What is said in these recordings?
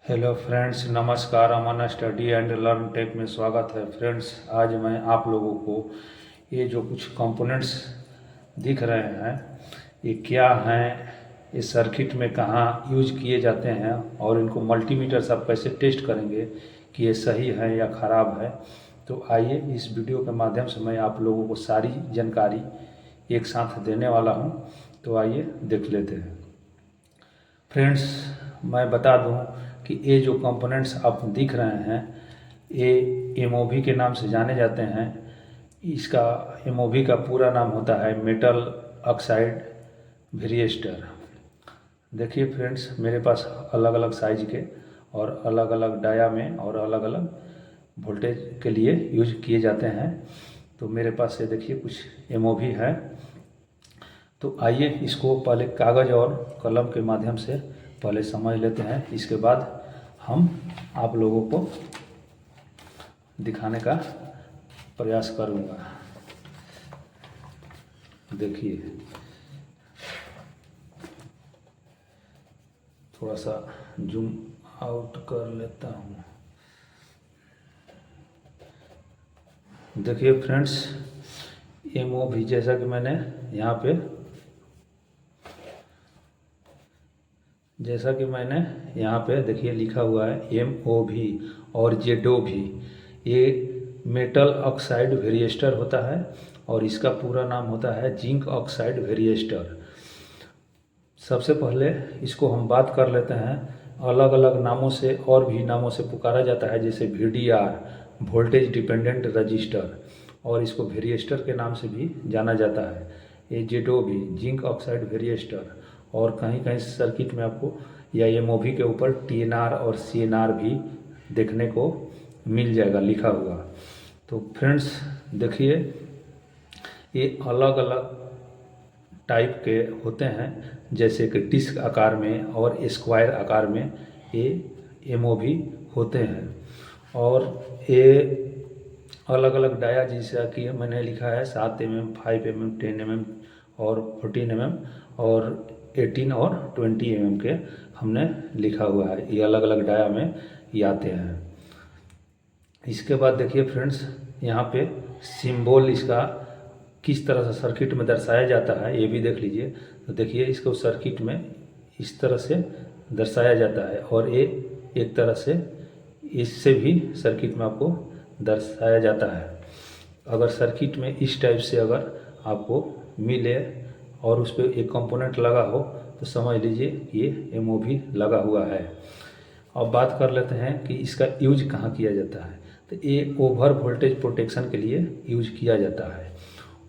Hello friends, नमस्कार। अमन study and learn take में स्वागत है। फ्रेंड्स, आज मैं आप लोगों को ये जो कुछ कंपोनेंट्स दिख रहे हैं ये क्या हैं, ये सर्किट में कहाँ यूज किए जाते हैं और इनको मल्टीमीटर से आप कैसे टेस्ट करेंगे कि ये सही है या ख़राब है। तो आइए इस वीडियो के माध्यम से मैं आप लोगों को सारी जानकारी एक साथ देने वाला हूँ। तो आइए देख लेते हैं। फ्रेंड्स, मैं बता दूं कि ये जो कंपोनेंट्स आप दिख रहे हैं ये एमओवी के नाम से जाने जाते हैं। इसका एमओवी का पूरा नाम होता है मेटल ऑक्साइड वेरिएस्टर। देखिए फ्रेंड्स, मेरे पास अलग अलग साइज के और अलग अलग डाया में और अलग अलग वोल्टेज के लिए यूज किए जाते हैं। तो मेरे पास ये देखिए कुछ एमओवी है। तो आइए इसको पहले कागज़ और कलम के माध्यम से पहले समझ लेते हैं। इसके बाद हम आप लोगों को दिखाने का प्रयास करूँगा। देखिए, थोड़ा सा जूम आउट कर लेता हूँ। देखिए फ्रेंड्स, एमओवी जैसा कि मैंने यहाँ पे देखिए लिखा हुआ है एमओवी और जेडो भी। ये मेटल ऑक्साइड वेरिएस्टर होता है और इसका पूरा नाम होता है जिंक ऑक्साइड वेरिएस्टर। सबसे पहले इसको हम बात कर लेते हैं। अलग अलग नामों से और भी नामों से पुकारा जाता है, जैसे वीडीआर वोल्टेज डिपेंडेंट रजिस्टर, और इसको वेरिएस्टर के नाम से भी जाना जाता है। ये जेडो भी जिंक ऑक्साइड वेरिएस्टर, और कहीं कहीं सर्किट में आपको या एमओवी के ऊपर टीएनआर और सीएनआर भी देखने को मिल जाएगा लिखा हुआ। तो फ्रेंड्स देखिए, ये अलग अलग टाइप के होते हैं, जैसे कि डिस्क आकार में और स्क्वायर आकार में ये एमओवी होते हैं। और ये अलग अलग डाया, जैसा कि मैंने लिखा है 7 mm, 5 mm, 10 mm और 14 mm और 18 और 20 mm के हमने लिखा हुआ है। ये अलग अलग डाया में ये आते हैं। इसके बाद देखिए फ्रेंड्स, यहाँ पे सिंबल इसका किस तरह से सर्किट में दर्शाया जाता है ये भी देख लीजिए। तो देखिए, इसको सर्किट में इस तरह से दर्शाया जाता है और ये एक तरह से इससे भी सर्किट में आपको दर्शाया जाता है। अगर सर्किट में इस टाइप से अगर आपको मिले और उस पर एक कंपोनेंट लगा हो तो समझ लीजिए ये एमओवी लगा हुआ है। अब बात कर लेते हैं कि इसका यूज कहाँ किया जाता है। तो ये ओवर वोल्टेज प्रोटेक्शन के लिए यूज किया जाता है।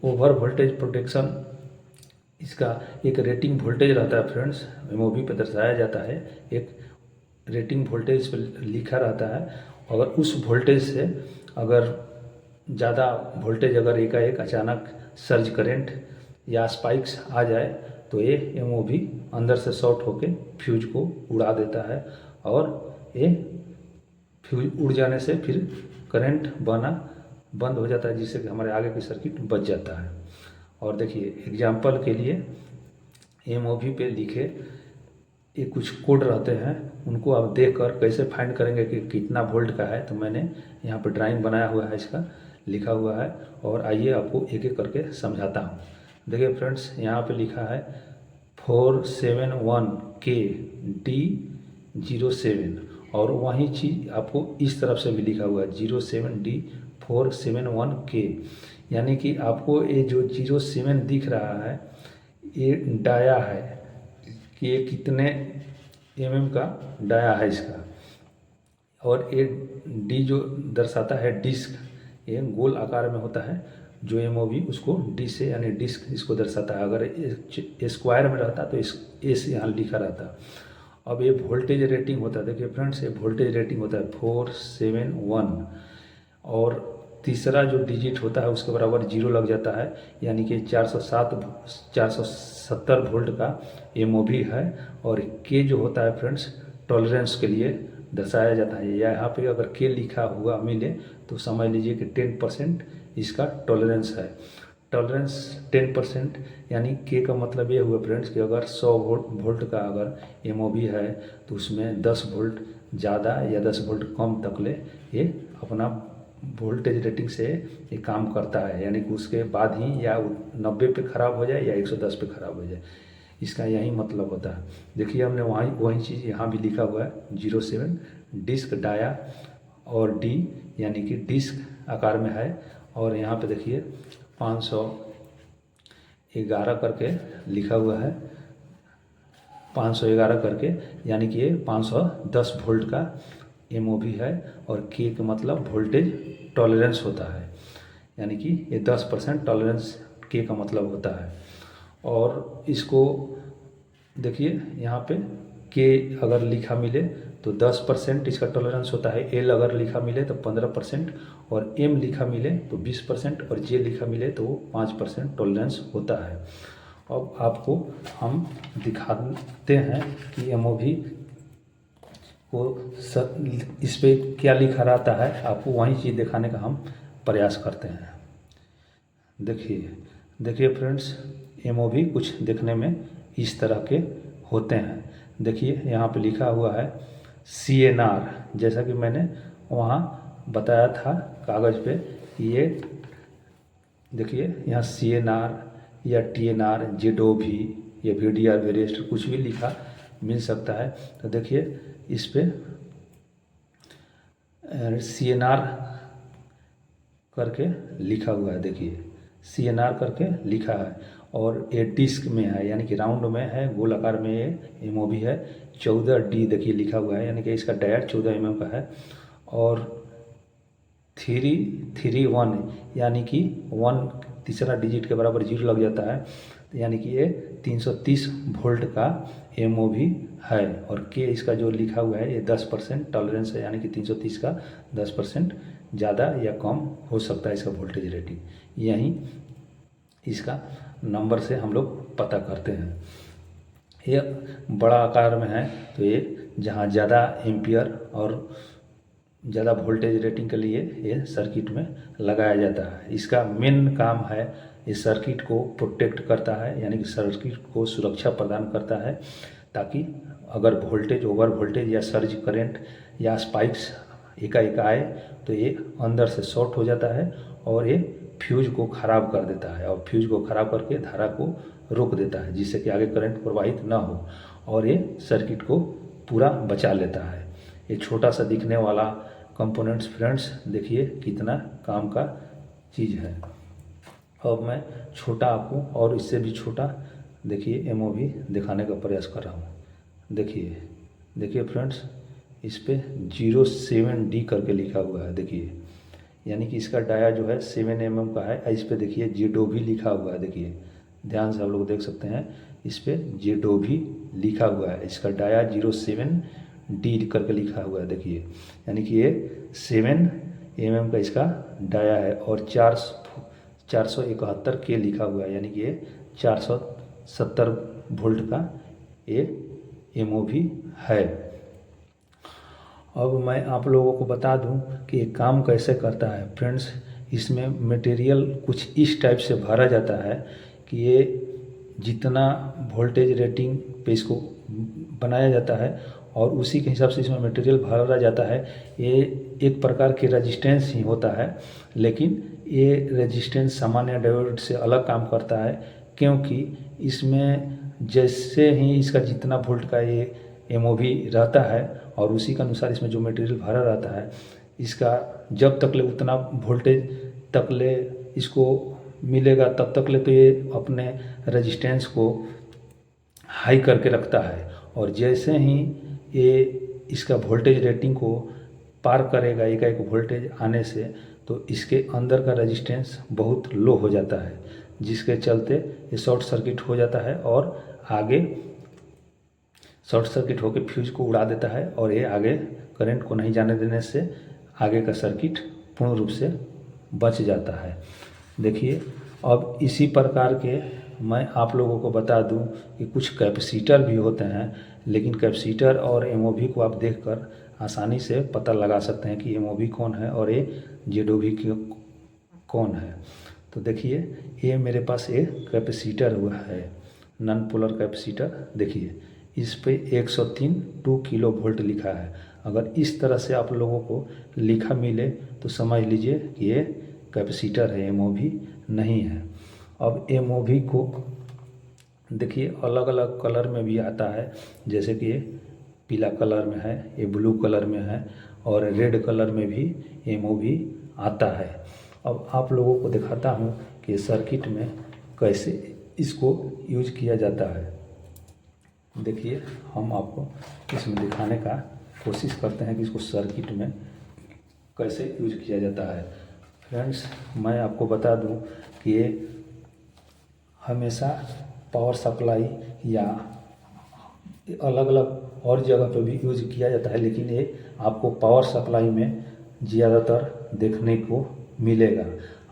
ओवर वोल्टेज प्रोटेक्शन, इसका एक रेटिंग वोल्टेज रहता है फ्रेंड्स, एमओवी पर दर्शाया जाता है। एक रेटिंग वोल्टेज पर लिखा रहता है। अगर उस वोल्टेज से अगर ज़्यादा वोल्टेज अगर एकाएक अचानक सर्ज करंट या स्पाइक्स आ जाए तो ये एमओवी अंदर से शॉर्ट होकर फ्यूज को उड़ा देता है और ये फ्यूज उड़ जाने से फिर करंट बना बंद हो जाता है, जिससे कि हमारे आगे की सर्किट बच जाता है। और देखिए, एग्जाम्पल के लिए एमओवी पे लिखे ये कुछ कोड रहते हैं, उनको आप देखकर कैसे फाइंड करेंगे कि कितना वोल्ट का है। तो मैंने यहाँ पर ड्राइंग बनाया हुआ है, इसका लिखा हुआ है, और आइए आपको एक एक करके समझाता हूँ। देखिए फ्रेंड्स, यहाँ पे लिखा है 471KD07, और वही चीज़ आपको इस तरफ से भी लिखा हुआ है 07D471K। यानी कि आपको ये जो 07 दिख रहा है ये डाया है कि ये कितने mm का डाया है इसका, और ये डी जो दर्शाता है डिस्क, ये गोल आकार में होता है जो एमओवी उसको डी से यानी डिस्क इसको दर्शाता है। अगर स्क्वायर में रहता तो इस एस यहाँ लिखा रहता। अब ये वोल्टेज रेटिंग होता है। देखिए फ्रेंड्स, ये वोल्टेज रेटिंग होता है 471, और तीसरा जो डिजिट होता है उसके बराबर 0 लग जाता है, यानी कि 470 वोल्ट का एमओवी है। और के जो होता है फ्रेंड्स, टॉलरेंस के लिए दर्शाया जाता है। या यहाँ पे अगर के लिखा हुआ मिले तो समझ लीजिए कि 10% इसका टॉलरेंस है। टॉलरेंस 10%, यानी के का मतलब ये हुआ फ्रेंड्स कि अगर 100 वोल्ट का अगर एमओवी है तो उसमें 10 वोल्ट ज़्यादा या 10 वोल्ट कम तक ले ये अपना वोल्टेज रेटिंग से ये काम करता है, यानी कि उसके बाद ही या 90 पे ख़राब हो जाए या 110 पे ख़राब हो जाए, इसका यही मतलब होता है। देखिए हमने वही चीज़ यहाँ भी लिखा हुआ है 07 डिस्क डाया और डी यानी कि डिस्क आकार में है, और यहाँ पे देखिए 511 करके लिखा हुआ है, 511 करके, यानी कि ये 510 वोल्ट का एमओवी है, और के का मतलब वोल्टेज टॉलरेंस होता है, यानी कि ये 10% टॉलरेंस के का मतलब होता है। और इसको देखिए यहाँ पे के अगर लिखा मिले तो 10% इसका टॉलरेंस होता है, एल अगर लिखा मिले तो 15%, और एम लिखा मिले तो 20%, और जे लिखा मिले तो 5% टॉलरेंस होता है। अब आपको हम दिखाते हैं कि एमओवी को इस पे क्या लिखा रहता है, आपको वही चीज़ दिखाने का हम प्रयास करते हैं। देखिए फ्रेंड्स, एमओवी कुछ देखने में इस तरह के होते हैं। देखिए यहाँ पे लिखा हुआ है CNR, जैसा कि मैंने वहाँ बताया था कागज़ पे, ये देखिए यहाँ CNR या TNR, ZOV या VDR वेरिएस्टर कुछ भी लिखा मिल सकता है। तो देखिए इस पे CNR करके लिखा हुआ है, देखिए CNR करके लिखा है, और ये डिस्क में है, यानी कि राउंड में है, गोल आकार में ये एमओवी है। 14D देखिए लिखा हुआ है, यानी कि इसका डायर 14 mm का है, और 331 यानी कि 1 तीसरा डिजिट के बराबर 0 लग जाता है, यानी कि ये 330 वोल्ट का एमओवी है। और के इसका जो लिखा हुआ है ये 10% टॉलरेंस है, यानी कि 330 का 10% ज़्यादा या कम हो सकता है इसका वोल्टेज रेटिंग। यही इसका नंबर से हम लोग पता करते हैं। ये बड़ा आकार में है तो ये जहाँ ज़्यादा एम्पियर और ज़्यादा वोल्टेज रेटिंग के लिए ये सर्किट में लगाया जाता है। इसका मेन काम है, इस सर्किट को प्रोटेक्ट करता है, यानी कि सर्किट को सुरक्षा प्रदान करता है, ताकि अगर वोल्टेज ओवर वोल्टेज या सर्ज करंट या स्पाइक्स एकाएक आए तो ये अंदर से शॉर्ट हो जाता है और ये फ्यूज को ख़राब कर देता है, और फ्यूज को ख़राब करके धारा को रोक देता है, जिससे कि आगे करंट प्रवाहित ना हो, और ये सर्किट को पूरा बचा लेता है। ये छोटा सा दिखने वाला कंपोनेंट्स फ्रेंड्स देखिए कितना काम का चीज़ है। अब मैं छोटा आपको और इससे भी छोटा देखिए एमओवी दिखाने का प्रयास कर रहा हूँ। देखिए फ्रेंड्स, इस पे 07D करके लिखा हुआ है, देखिए, यानी कि इसका डाया जो है 7 mm का है। इस पे देखिए ZOV लिखा हुआ है, देखिए ध्यान से आप लोग देख सकते हैं, इस पे ZOV लिखा हुआ है। इसका डाया 07D करके लिखा हुआ है, देखिए, यानी कि ये 7 mm का इसका डाया है, और 471 के लिखा हुआ है, यानी कि ये 470 वोल्ट का ये एमओवी है। अब मैं आप लोगों को बता दूं कि ये काम कैसे करता है। फ्रेंड्स, इसमें मटेरियल कुछ इस टाइप से भरा जाता है कि ये जितना वोल्टेज रेटिंग पे इसको बनाया जाता है और उसी के हिसाब से इसमें मटेरियल भरा जाता है। ये एक प्रकार के रेजिस्टेंस ही होता है, लेकिन ये रेजिस्टेंस सामान्य डायोड से अलग काम करता है, क्योंकि इसमें जैसे ही इसका जितना वोल्ट का ये एमओवी रहता है और उसी के अनुसार इसमें जो मटेरियल भरा रहता है, इसका जब तक ले उतना वोल्टेज तक ले इसको मिलेगा तब तक ले तो ये अपने रेजिस्टेंस को हाई करके रखता है, और जैसे ही ये इसका वोल्टेज रेटिंग को पार करेगा एक वोल्टेज आने से, तो इसके अंदर का रेजिस्टेंस बहुत लो हो जाता है, जिसके चलते ये शॉर्ट सर्किट हो जाता है और आगे शॉर्ट सर्किट होकर फ्यूज को उड़ा देता है, और ये आगे करंट को नहीं जाने देने से आगे का सर्किट पूर्ण रूप से बच जाता है। देखिए, अब इसी प्रकार के मैं आप लोगों को बता दूं कि कुछ कैपेसिटर भी होते हैं, लेकिन कैपेसिटर और एमओवी को आप देखकर आसानी से पता लगा सकते हैं कि एमओवी कौन है और ये ZOV कौन है। तो देखिए, ये मेरे पास एक कैपेसिटर हुआ है, नॉन पोलर कैपेसिटर। देखिए, इस पे 103 2 किलो वोल्ट लिखा है। अगर इस तरह से आप लोगों को लिखा मिले तो समझ लीजिए कि ये कैपेसिटर है, एमओवी नहीं है। अब एमओवी को देखिए अलग अलग कलर में भी आता है, जैसे कि ये पीला कलर में है, ये ब्लू कलर में है और रेड कलर में भी एमओवी आता है। अब आप लोगों को दिखाता हूँ कि सर्किट में कैसे इसको यूज किया जाता है। देखिए हम आपको इसमें दिखाने का कोशिश करते हैं कि इसको सर्किट में कैसे यूज किया जाता है। फ्रेंड्स, मैं आपको बता दूं कि ये हमेशा पावर सप्लाई या अलग अलग और जगह पे भी यूज किया जाता है, लेकिन ये आपको पावर सप्लाई में ज़्यादातर देखने को मिलेगा।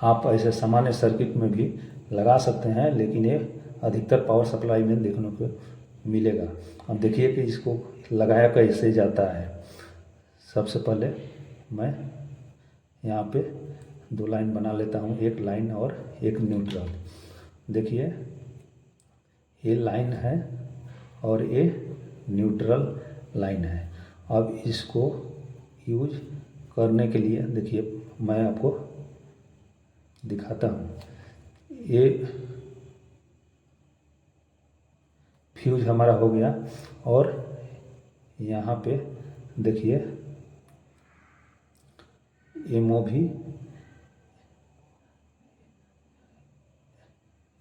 आप ऐसे सामान्य सर्किट में भी लगा सकते हैं, लेकिन ये अधिकतर पावर सप्लाई में देखने को मिलेगा। अब देखिए कि इसको लगाया कैसे जाता है। सबसे पहले मैं यहाँ पे 2 लाइन बना लेता हूँ, एक लाइन और एक न्यूट्रल। देखिए ये लाइन है और ये न्यूट्रल लाइन है। अब इसको यूज करने के लिए देखिए मैं आपको दिखाता हूँ। ये फ्यूज हमारा हो गया और यहाँ पे देखिए एमओवी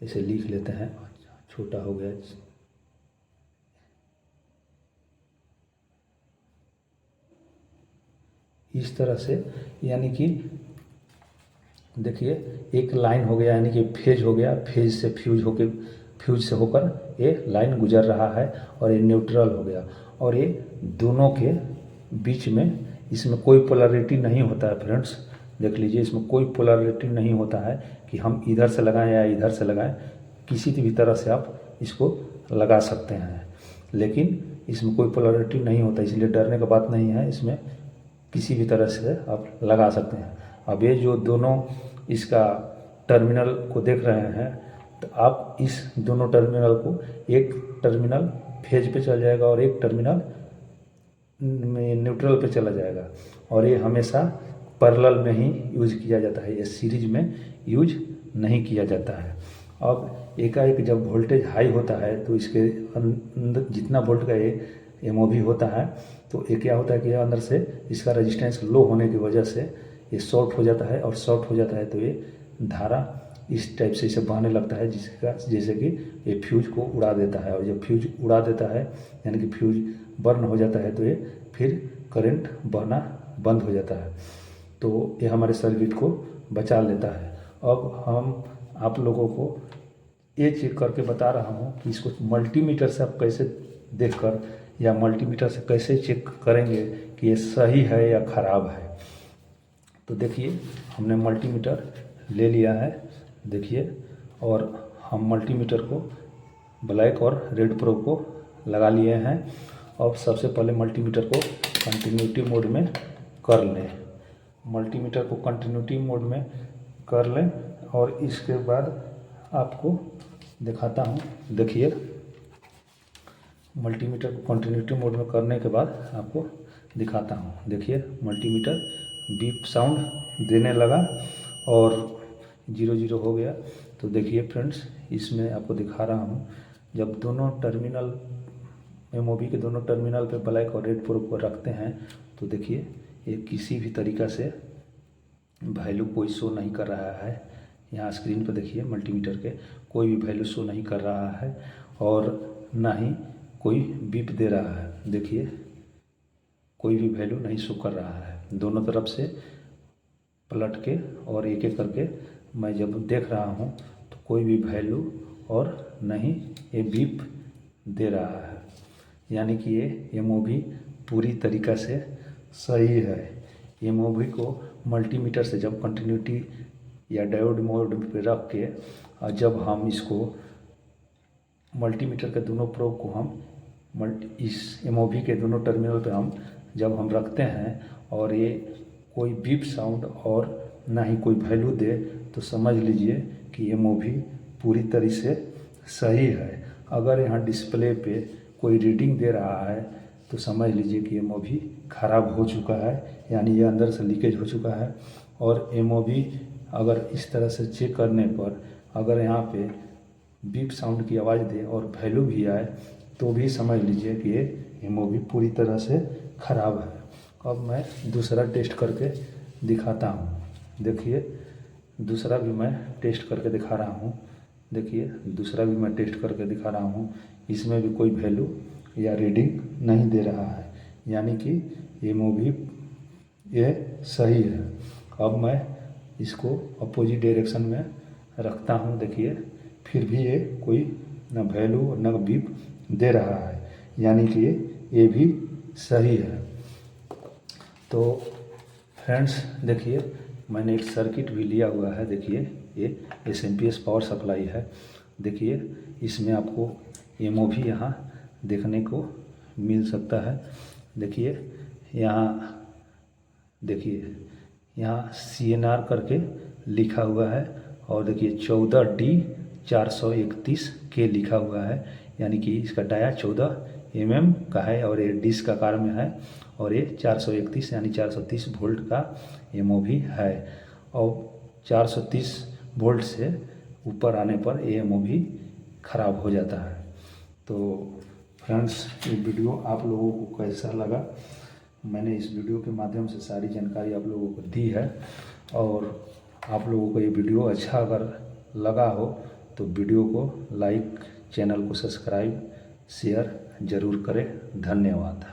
इसे लिख लेते हैं, छोटा हो गया। इस तरह से यानी कि देखिए एक लाइन हो गया, यानी कि फेज हो गया, फेज से फ्यूज से होकर ये लाइन गुजर रहा है और ये न्यूट्रल हो गया। और ये दोनों के बीच में इसमें कोई पोलैरिटी नहीं होता है। फ्रेंड्स देख लीजिए, इसमें कोई पोलैरिटी नहीं होता है कि हम इधर से लगाएं या इधर से लगाएं, किसी भी तरह से आप इसको लगा सकते हैं। लेकिन इसमें कोई पोलैरिटी नहीं होता, इसलिए डरने का बात नहीं है, इसमें किसी भी तरह से आप लगा सकते हैं। अब ये जो दोनों इसका टर्मिनल को देख रहे हैं, तो आप इस दोनों टर्मिनल को, एक टर्मिनल फेज पे चल जाएगा और एक टर्मिनल न्यूट्रल पे चला जाएगा। और ये हमेशा पैरेलल में ही यूज किया जाता है, ये सीरीज में यूज नहीं किया जाता है। अब एकाएक जब वोल्टेज हाई होता है तो इसके अंदर जितना वोल्ट का ये एमओवी होता है, तो ये क्या होता है कि अंदर से इसका रेजिस्टेंस लो होने की वजह से ये शॉर्ट हो जाता है, और शॉर्ट हो जाता है तो ये धारा इस टाइप से इसे बहने लगता है, जैसे कि ये फ्यूज को उड़ा देता है। और जब फ्यूज उड़ा देता है यानी कि फ्यूज बर्न हो जाता है, तो ये फिर करंट बहना बंद हो जाता है। तो ये हमारे सर्किट को बचा लेता है। अब हम आप लोगों को ये चेक करके बता रहा हूँ कि इसको मल्टीमीटर से आप कैसे देखकर या मल्टीमीटर से कैसे चेक करेंगे कि ये सही है या ख़राब है। तो देखिए हमने मल्टीमीटर ले लिया है, देखिए, और हम मल्टीमीटर को ब्लैक और रेड प्रोब को लगा लिए हैं। अब सबसे पहले मल्टीमीटर को कंटिन्यूटी मोड में कर लें। मल्टीमीटर को कंटिन्यूटी मोड में कर लें और इसके बाद आपको दिखाता हूँ। देखिए मल्टीमीटर को कंटिन्यूटी मोड में करने के बाद आपको दिखाता हूँ। देखिए मल्टीमीटर बीप साउंड देने लगा और 0 हो गया। तो देखिए फ्रेंड्स, इसमें आपको दिखा रहा हूँ, जब दोनों टर्मिनल एमओवी के दोनों टर्मिनल पे ब्लैक और रेड प्रोब को रखते हैं, तो देखिए ये किसी भी तरीक़ा से वैल्यू कोई शो नहीं कर रहा है। यहाँ स्क्रीन पर देखिए मल्टीमीटर के कोई भी वैल्यू शो नहीं कर रहा है और ना ही कोई बीप दे रहा है। देखिए कोई भी वैल्यू नहीं शो कर रहा है। दोनों तरफ से पलट के और एक एक करके मैं जब देख रहा हूँ तो कोई भी वैल्यू और नहीं ये बीप दे रहा है, यानी कि ये एमओवी पूरी तरीक़ा से सही है। एमओवी को मल्टीमीटर से जब कंटिन्यूटी या डायोड मोड पे रख के और जब हम इसको मल्टीमीटर के दोनों प्रोब को हम इस एमओवी के दोनों टर्मिनल पे जब हम रखते हैं और ये कोई बीप साउंड और ना ही कोई वैल्यू दे, तो समझ लीजिए कि एमओवी पूरी तरह से सही है। अगर यहाँ डिस्प्ले पे कोई रीडिंग दे रहा है तो समझ लीजिए कि एमओवी ख़राब हो चुका है, यानी ये अंदर से लीकेज हो चुका है। और MOV अगर इस तरह से चेक करने पर अगर यहाँ पे बीप साउंड की आवाज़ दे और वैल्यू भी आए तो भी समझ लीजिए कि ये MOV पूरी तरह से ख़राब है। अब मैं दूसरा टेस्ट करके दिखाता हूँ। देखिए दूसरा भी मैं टेस्ट करके दिखा रहा हूँ। देखिए दूसरा भी मैं टेस्ट करके दिखा रहा हूँ। इसमें भी कोई वैल्यू या रीडिंग नहीं दे रहा है, यानी कि MOV ये सही है। अब मैं इसको अपोजिट डायरेक्शन में रखता हूँ। देखिए फिर भी ये कोई न वैल्यू न बीप दे रहा है, यानी कि ये भी सही है। तो फ्रेंड्स देखिए मैंने एक सर्किट भी लिया हुआ है। देखिए ये SMPS पावर सप्लाई है। देखिए इसमें आपको MOV यहाँ देखने को मिल सकता है। देखिए यहाँ CNR करके लिखा हुआ है और देखिए 14D431 के लिखा हुआ है, यानी कि इसका डाया 14 mm का है और ये डिस्क का आकार में है और ये 431 यानी 430 वोल्ट का MOV है। और 430 वोल्ट से ऊपर आने पर ये MOV ख़राब हो जाता है। तो फ्रेंड्स ये वीडियो आप लोगों को कैसा लगा? मैंने इस वीडियो के माध्यम से सारी जानकारी आप लोगों को दी है। और आप लोगों को ये वीडियो अच्छा अगर लगा हो तो वीडियो को लाइक, चैनल को सब्सक्राइब, शेयर ज़रूर करें। धन्यवाद।